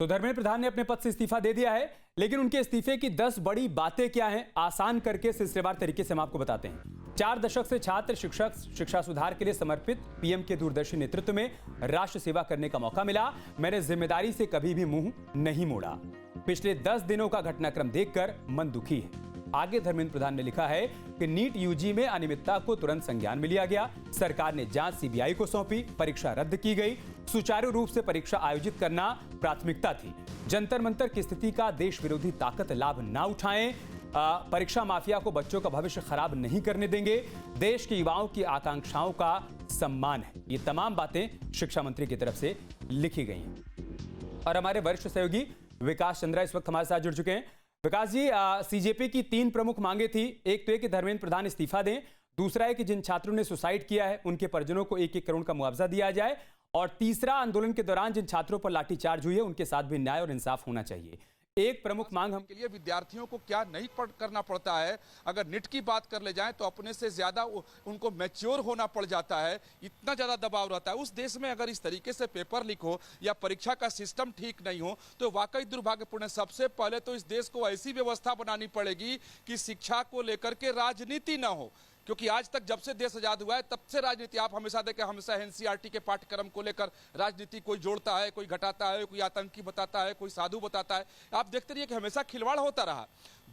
तो धर्मेंद्र प्रधान ने अपने पद से इस्तीफा दे दिया है, लेकिन उनके इस्तीफे की 10 बड़ी बातें क्या हैं, आसान करके सिलसिलेवार तरीके से हम आपको बताते हैं। 4 दशक से छात्र शिक्षक शिक्षा सुधार के लिए समर्पित पीएम के दूरदर्शी नेतृत्व में राष्ट्र सेवा करने का मौका मिला। मैंने जिम्मेदारी से कभी भी मुंह नहीं मोड़ा। पिछले 10 दिनों का घटनाक्रम देखकर मन दुखी है। आगे धर्मेंद्र प्रधान ने लिखा है कि नीट यूजी में अनियमितता को तुरंत संज्ञान में लिया गया। सरकार ने जांच सीबीआई को सौंपी। परीक्षा रद्द की गई। सुचारू रूप से परीक्षा आयोजित करना प्राथमिकता थी। जंतर मंतर की स्थिति का देश विरोधी ताकत लाभ ना उठाएं। परीक्षा माफिया को बच्चों का भविष्य खराब नहीं करने देंगे। देश के युवाओं की आकांक्षाओं का सम्मान है। ये तमाम बातें शिक्षा मंत्री की तरफ से लिखी गई हैं। और हमारे वरिष्ठ सहयोगी विकास चंद्रा इस वक्त हमारे साथ जुड़ चुके हैं। विकास जी, सीजेपी की 3 प्रमुख मांगे थी। एक तो ये कि धर्मेंद्र प्रधान इस्तीफा दें, दूसरा है कि जिन छात्रों ने सुसाइड किया है उनके परिजनों को 1-1 करोड़ का मुआवजा दिया जाए, और तीसरा आंदोलन के दौरान जिन छात्रों पर लाठीचार्ज हुई है उनके साथ भी न्याय और इंसाफ होना चाहिए। एक प्रमुख मांग हम के लिए विद्यार्थियों को क्या नहीं करना पड़ता है। अगर निट की बात कर ले जाएं तो अपने से ज्यादा उनको मैच्योर होना पड़ जाता है। इतना ज्यादा दबाव रहता है। उस देश में अगर इस तरीके से पेपर लीक हो या परीक्षा का सिस्टम ठीक नहीं हो तो वाकई दुर्भाग्यपूर्ण है। सबसे पहले तो इस देश को ऐसी व्यवस्था बनानी पड़ेगी कि शिक्षा को लेकर के राजनीति ना हो, क्योंकि आज तक जब से देश आजाद हुआ है तब से राजनीति आप हमेशा देखें, हमेशा एनसीईआरटी के पाठ्यक्रम को लेकर राजनीति कोई जोड़ता है, कोई घटाता है, कोई आतंकी बताता है, कोई साधु बताता है। आप देखते रहिए कि हमेशा खिलवाड़ होता रहा।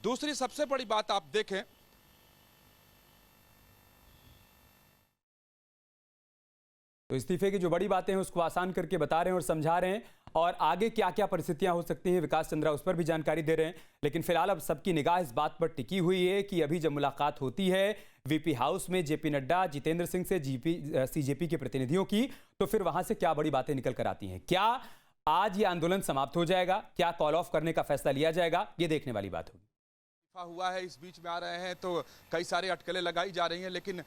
दूसरी सबसे बड़ी बात आप देखें, तो इस्तीफे की जो बड़ी बातें हैं उसको आसान करके बता रहे हैं और समझा रहे हैं, और आगे क्या क्या परिस्थितियां हो सकती हैं विकास चंद्रा उस पर भी जानकारी दे रहे हैं। लेकिन फिलहाल अब सबकी निगाह इस बात पर टिकी हुई है कि अभी जब मुलाकात होती है वीपी हाउस में जेपी नड्डा जितेंद्र सिंह से सीजेपी के प्रतिनिधियों की, तो फिर वहां से क्या बड़ी बातें निकल कर आती हैं। क्या आज ये आंदोलन समाप्त हो जाएगा, क्या कॉल ऑफ करने का फैसला लिया जाएगा, ये देखने वाली बात होगी। हुआ है, इस बीच में आ रहे हैं तो कई सारे अटकलें लगाई जा रही हैं, लेकिन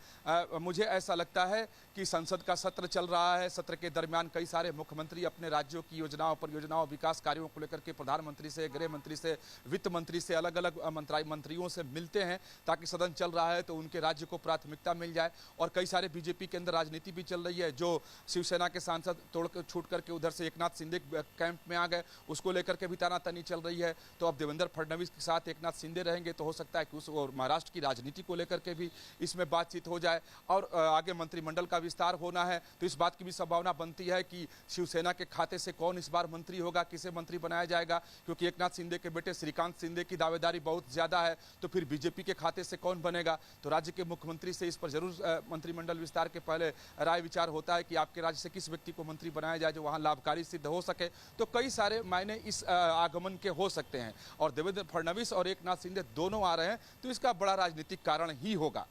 मुझे ऐसा लगता है कि संसद का सत्र चल रहा है। सत्र के दरमियान कई सारे मुख्यमंत्री अपने राज्यों की योजनाओं, परियोजनाओं, विकास कार्यों को लेकर के प्रधानमंत्री से, गृह मंत्री से, वित्त मंत्री से, अलग अलग मंत्रियों से मिलते हैं ताकि सदन चल रहा है तो उनके राज्य को प्राथमिकता मिल जाए। और कई सारे बीजेपी के अंदर राजनीति भी चल रही है। जो शिवसेना के सांसद छूट करके उधर से एकनाथ शिंदे कैंप में आ गए, उसको लेकर के भी तानातनी चल रही है। तो अब देवेंद्र फडणवीस के साथ एकनाथ शिंदे रहेंगे तो हो सकता है कि उस और महाराष्ट्र की राजनीति को लेकर के भी इसमें बातचीत हो जाए। और आगे मंत्रिमंडल का विस्तार होना है तो इस बात की भी संभावना बनती है कि शिवसेना के खाते से कौन इस बार मंत्री होगा, किसे मंत्री बनाया जाएगा, क्योंकि एकनाथ शिंदे के बेटे श्रीकांत शिंदे की दावेदारी बहुत ज्यादा है। तो फिर बीजेपी के खाते से कौन बनेगा। तो राज्य के मुख्यमंत्री से इस पर जरूर मंत्रिमंडल विस्तार के पहले राय विचार होता है कि आपके राज्य से किस व्यक्ति को मंत्री बनाया जाए जो वहां लाभकारी सिद्ध हो सके। तो कई सारे मायने इस आगमन के हो सकते हैं। और देवेंद्र फडणवीस और एकनाथ शिंदे दोनों आ रहे हैं तो इसका बड़ा राजनीतिक कारण ही होगा।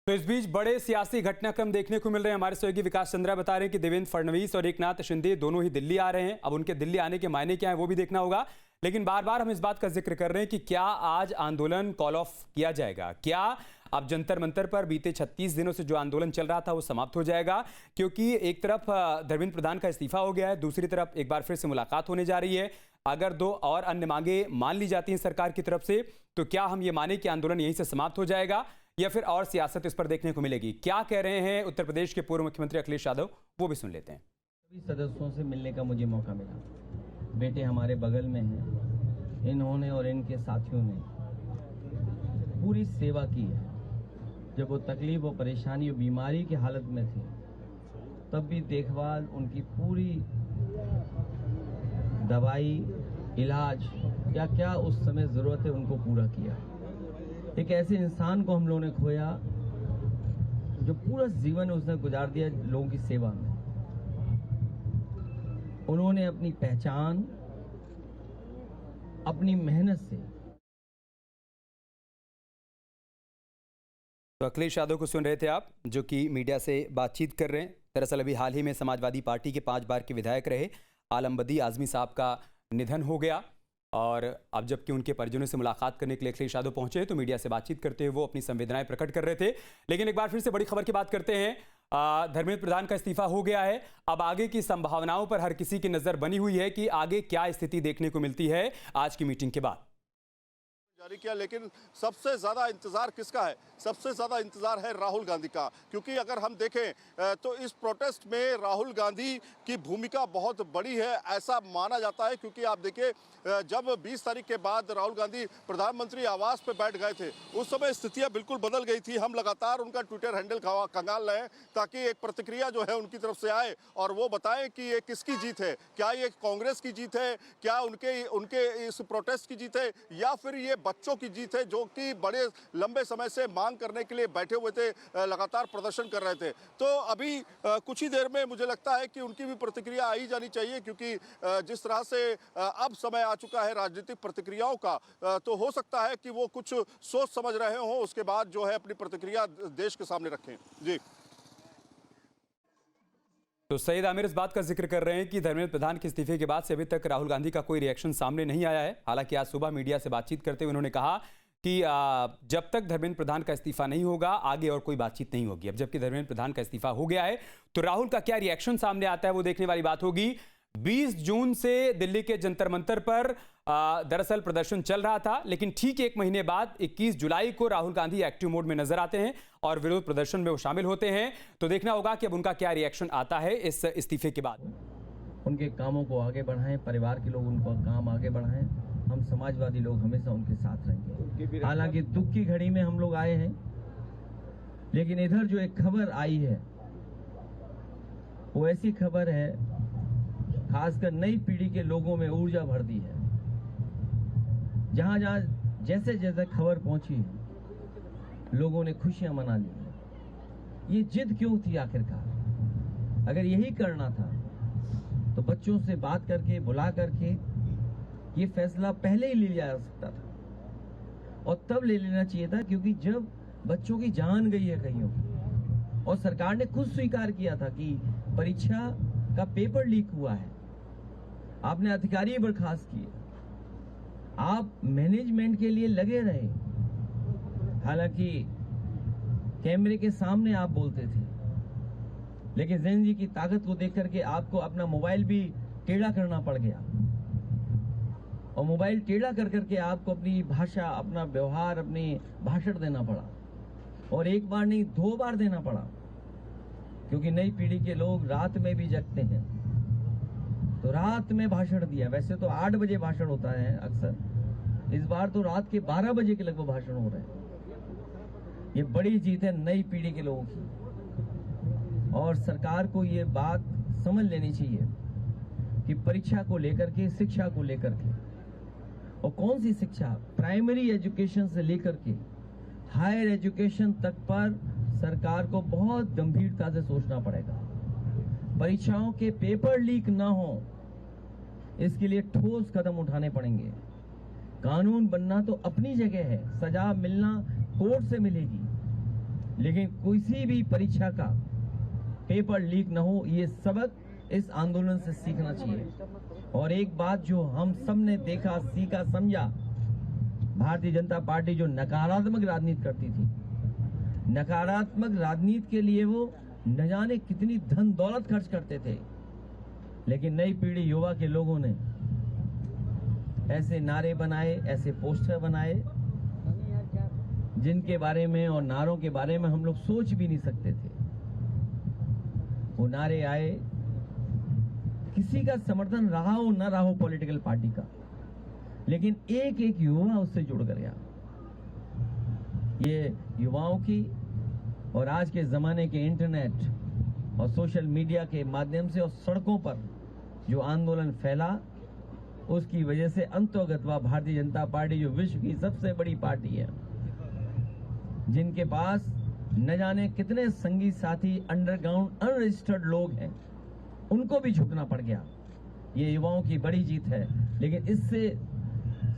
तो इस बीच बड़े सियासी घटनाक्रम देखने को मिल रहे हैं। हमारे सहयोगी विकास चंद्रा बता रहे हैं कि देवेंद्र फडणवीस और एकनाथ शिंदे दोनों ही दिल्ली आ रहे हैं। अब उनके दिल्ली आने के मायने क्या है वो भी देखना होगा। लेकिन बार बार हम इस बात का जिक्र कर रहे हैं कि क्या आज आंदोलन कॉल ऑफ किया जाएगा, क्या अब जंतर मंतर पर बीते 36 दिनों से जो आंदोलन चल रहा था वो समाप्त हो जाएगा। क्योंकि एक तरफ धर्मेंद्र प्रधान का इस्तीफा हो गया है, दूसरी तरफ एक बार फिर से मुलाकात होने जा रही है। अगर 2 और अन्य मांगे मान ली जाती हैं सरकार की तरफ से तो क्या हम ये माने कि आंदोलन यहीं से समाप्त हो जाएगा या फिर और सियासत इस पर देखने को मिलेगी। क्या कह रहे हैं उत्तर प्रदेश के पूर्व मुख्यमंत्री अखिलेश यादव, वो भी सुन लेते हैं। सभी सदस्यों से मिलने का मुझे मौका मिला। बेटे हमारे बगल में हैं, इन्होंने और इनके साथियों ने पूरी सेवा की है। जब वो तकलीफ और परेशानी और बीमारी की हालत में थे तब भी देखभाल, उनकी पूरी दवाई, इलाज, क्या क्या उस समय जरूरत है उनको पूरा किया। एक ऐसे इंसान को हम लोगों ने खोया जो पूरा जीवन उसने गुजार दिया लोगों की सेवा में। उन्होंने अपनी पहचान, अपनी मेहनत से। तो अखिलेश यादव को सुन रहे थे आप, जो कि मीडिया से बातचीत कर रहे हैं। दरअसल अभी हाल ही में समाजवादी पार्टी के 5 बार के विधायक रहे आलम बदी आजमी साहब का निधन हो गया, और अब जबकि उनके परिजनों से मुलाकात करने के लिए अखिलेश यादव पहुंचे तो मीडिया से बातचीत करते हुए वो अपनी संवेदनाएं प्रकट कर रहे थे। लेकिन एक बार फिर से बड़ी खबर की बात करते हैं। धर्मेंद्र प्रधान का इस्तीफा हो गया है। अब आगे की संभावनाओं पर हर किसी की नजर बनी हुई है कि आगे क्या स्थिति देखने को मिलती है आज की मीटिंग के बाद। जारी किया, लेकिन सबसे ज़्यादा इंतज़ार किसका है? सबसे ज़्यादा इंतज़ार है राहुल गांधी का, क्योंकि अगर हम देखें तो इस प्रोटेस्ट में राहुल गांधी की भूमिका बहुत बड़ी है, ऐसा माना जाता है। क्योंकि आप देखिए, जब 20 तारीख के बाद राहुल गांधी प्रधानमंत्री आवास पर बैठ गए थे, उस समय स्थितियाँ बिल्कुल बदल गई थी। हम लगातार उनका ट्विटर हैंडल खंगाल रहे हैं ताकि एक प्रतिक्रिया जो है उनकी तरफ से आए और वो बताएं कि ये किसकी जीत है। क्या ये कांग्रेस की जीत है, क्या उनके इस प्रोटेस्ट की जीत है, या फिर ये बच्चों की जीत है जो कि बड़े लंबे समय से मांग करने के लिए बैठे हुए थे, लगातार प्रदर्शन कर रहे थे। तो अभी कुछ ही देर में मुझे लगता है कि उनकी भी प्रतिक्रिया आई जानी चाहिए, क्योंकि जिस तरह से अब समय आ चुका है राजनीतिक प्रतिक्रियाओं का, तो हो सकता है कि वो कुछ सोच समझ रहे हों, उसके बाद जो है अपनी प्रतिक्रिया देश के सामने रखें। जी। तो सईद आमिर इस बात का जिक्र कर रहे हैं कि धर्मेंद्र प्रधान के इस्तीफे के बाद से अभी तक राहुल गांधी का कोई रिएक्शन सामने नहीं आया है। हालांकि आज सुबह मीडिया से बातचीत करते हुए उन्होंने कहा कि जब तक धर्मेंद्र प्रधान का इस्तीफा नहीं होगा आगे और कोई बातचीत नहीं होगी। अब जबकि धर्मेंद्र प्रधान का इस्तीफा हो गया है तो राहुल का क्या रिएक्शन सामने आता है वो देखने वाली बात होगी। 20 जून से दिल्ली के जंतर मंतर पर दरअसल प्रदर्शन चल रहा था, लेकिन ठीक एक महीने बाद 21 जुलाई को राहुल गांधी एक्टिव मोड में नजर आते हैं और विरोध प्रदर्शन में वो शामिल होते हैं। तो देखना होगा कि अब उनका क्या रिएक्शन आता है इस इस्तीफे के बाद। उनके कामों को आगे बढ़ाएं, परिवार के लोग उनका काम आगे बढ़ाएं। हम समाजवादी लोग हमेशा उनके साथ रहेंगे। हालांकि दुख की घड़ी में हम लोग आए हैं, लेकिन इधर जो एक खबर आई है वो ऐसी खबर है, खासकर नई पीढ़ी के लोगों में ऊर्जा भर दी है। जहां जहां जैसे जैसे खबर पहुंची है, लोगों ने खुशियां मना ली। ये जिद क्यों थी आखिरकार? अगर यही करना था तो बच्चों से बात करके, बुला करके ये फैसला पहले ही ले लिया जा सकता था, और तब ले लेना चाहिए था, क्योंकि जब बच्चों की जान गई है कईयों की, और सरकार ने खुद स्वीकार किया था कि परीक्षा का पेपर लीक हुआ है, आपने अधिकारी बर्खास्त किए, आप मैनेजमेंट के लिए लगे रहे। हालांकि कैमरे के सामने आप बोलते थे, लेकिन जैन जी की ताकत को देख करके आपको अपना मोबाइल भी टेढ़ा करना पड़ गया, और मोबाइल टेढ़ा कर करके आपको अपनी भाषा, अपना व्यवहार, अपनी भाषण देना पड़ा, और एक बार नहीं 2 बार देना पड़ा, क्योंकि नई पीढ़ी के लोग रात में भी जगते हैं। तो रात में भाषण दिया। वैसे तो 8 बजे भाषण होता है अक्सर, इस बार तो रात के 12 बजे के लगभग भाषण हो रहे हैं। ये बड़ी जीत है नई पीढ़ी के लोगों की, और सरकार को ये बात समझ लेनी चाहिए कि परीक्षा को लेकर के, शिक्षा को लेकर के, और कौन सी शिक्षा, प्राइमरी एजुकेशन से लेकर के हायर एजुकेशन तक पर सरकार को बहुत गंभीरता से सोचना पड़ेगा। परीक्षाओं के पेपर लीक ना हो, इसके लिए ठोस कदम उठाने पड़ेंगे। कानून बनना तो अपनी जगह है, सजा मिलना कोर्ट से मिलेगी, लेकिन किसी भी परीक्षा का पेपर लीक ना हो, ये सबक इस आंदोलन से सीखना चाहिए। और एक बात जो हम सब ने देखा, सीखा, समझा, भारतीय जनता पार्टी जो नकारात्मक राजनीति करती थी, नकारात्मक राजनीति के लिए वो न जाने कितनी धन दौलत खर्च करते थे, लेकिन नई पीढ़ी युवा के लोगों ने ऐसे नारे बनाए, ऐसे पोस्टर बनाए, जिनके बारे में और नारों के बारे में हम लोग सोच भी नहीं सकते थे। वो नारे आए, किसी का समर्थन रहा हो ना रहा हो पॉलिटिकल पार्टी का, लेकिन एक एक युवा उससे जुड़ कर गया। ये युवाओं की और आज के जमाने के इंटरनेट और सोशल मीडिया के माध्यम से और सड़कों पर जो आंदोलन फैला, उसकी वजह से अंतोगत्वा भारतीय जनता पार्टी जो विश्व की सबसे बड़ी पार्टी है, जिनके पास न जाने कितने संगी साथी अंडरग्राउंड अनरजिस्टर्ड लोग हैं, उनको भी झुकना पड़ गया। ये युवाओं की बड़ी जीत है, लेकिन इससे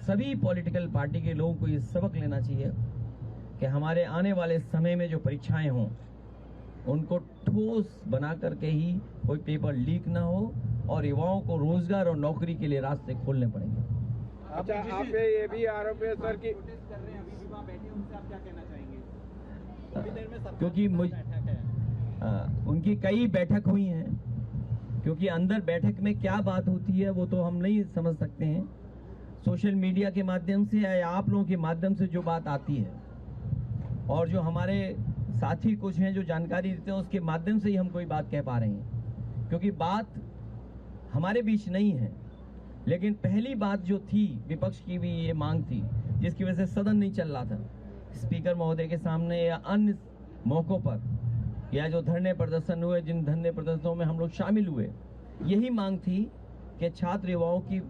सभी पॉलिटिकल पार्टी के लोगों को ये सबक लेना चाहिए कि हमारे आने वाले समय में जो परीक्षाएं हों, उनको ठोस बना करके ही कोई पेपर लीक ना हो, और युवाओं को रोजगार और नौकरी के लिए रास्ते खोलने पड़ेंगे। अच्छा, आप पे ये भी आरोप है सर कि क्योंकि उनकी कई बैठक हुई हैं, क्योंकि अंदर बैठक में क्या बात होती है वो तो हम नहीं समझ सकते हैं, सोशल मीडिया के माध्यम से या आप लोगों के माध्यम से जो बात आती है और जो हमारे साथी कुछ हैं जो जानकारी देते हैं उसके माध्यम से ही हम कोई बात कह पा रहे हैं, क्योंकि बात हमारे बीच नहीं है। लेकिन पहली बात जो थी, विपक्ष की भी ये मांग थी जिसकी वजह से सदन नहीं चल रहा था, स्पीकर महोदय के सामने या अन्य मौकों पर या जो धरने प्रदर्शन हुए, जिन धरने प्रदर्शनों में हम लोग शामिल हुए, यही मांग थी कि छात्र युवाओं की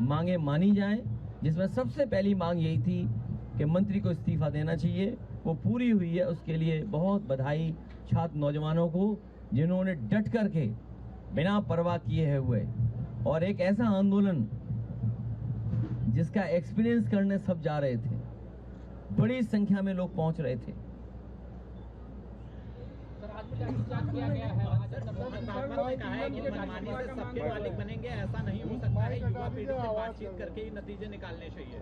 मांगे मानी जाएं, जिसमें सबसे पहली मांग यही थी कि मंत्री को इस्तीफा देना चाहिए। वो पूरी हुई है, उसके लिए बहुत बधाई छात्र नौजवानों को जिन्होंने डट करके बिना परवाह किए हुए और एक ऐसा आंदोलन जिसका एक्सपीरियंस करने सब जा रहे थे, बड़ी संख्या में लोग पहुंच रहे थे। किया गया है कहा है कि मनमानी से सबके मालिक बनेंगे, ऐसा नहीं हो सकता है। युवा पीढ़ी से बातचीत करके ही नतीजे निकालने चाहिए।